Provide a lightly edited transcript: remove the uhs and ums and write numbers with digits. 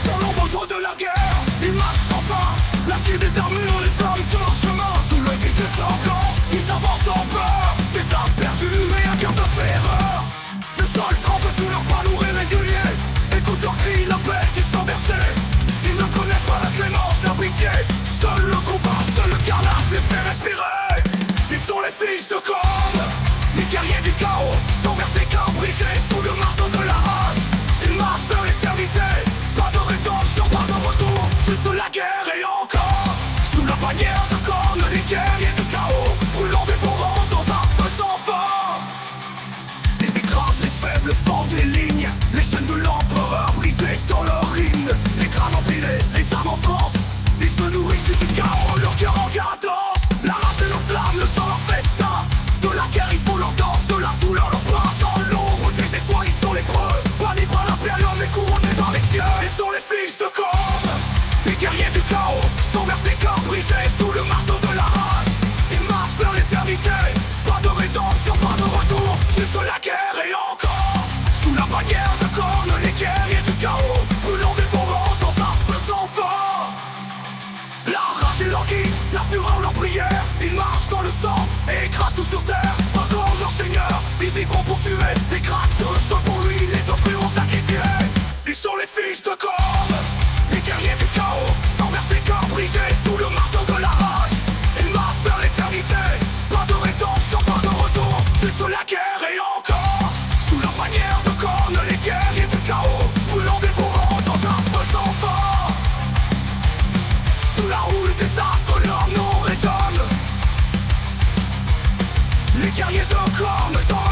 Dans l'ombre de la guerre, ils marchent sans fin. L'acier des armures, les flammes sur leur chemin. Sous le cri des slogans, ils avancent sans peur. Des âmes perdues et un cœur de ferreur. Le sol tremble sous leurs pas lourds et réguliers. Écoute leurs cris, l'appel du sang versé. Ils ne connaissent pas la clémence, la pitié. Seul le combat, seul le carnage les fait respirer. Ils sont les fils de Com, les guerriers du chaos, sans verser qu'un brisé sous le marteau de la rage. Ils marchent vers l'éternité, pas de rédemption, pas de retour, juste la guerre et encore. Sous la bannière de cornes, les guerriers du chaos, brûlant, dévorant dans un feu sans fin. Les écrasent, les faibles fendent les lignes, les chaînes de l'empereur brisées dans leur hymne. Les crânes empilés, les âmes en transe, ils se nourrissent du chaos, leur cœur en cadence. La rage et leur flamme, le sang leur festin. De la guerre il faut leur danse, de la douleur leur pain. Dans l'ombre des étoiles ils sont les preux, bannis par l'impérium et couronnés dans les cieux. Ils sont les fils de Com, les guerriers du chaos, sans verser qu'un brisé sous le marteau de la rage. Ils marchent vers l'éternité, pas de rédemption, pas de retour, juste la guerre et encore. Sous la bannière de cornes, les guerriers du chaos, brûlant, dévorant dans un feu sans fin. La rage est leur guide, la fureur leur prière. Ils marchent dans le sang et écrasent tout sur terre. Pardon leur seigneur, ils vivront pour tuer. Les crânes sur le sol pour lui, les offriront sacrifiés. Ils sont les fils de Com, les guerriers du chaos, sans verser qu'un brisé sous le marteau de la rage. Ils marchent vers l'éternité, pas de rédemption, pas de retour, juste la guerre et encore. Sous la bannière de cornes, les guerriers du chaos, brûlant, dévorant dans un feu sans fin. Sous la houle des astres, leur nom résonne. Les guerriers de cornes dans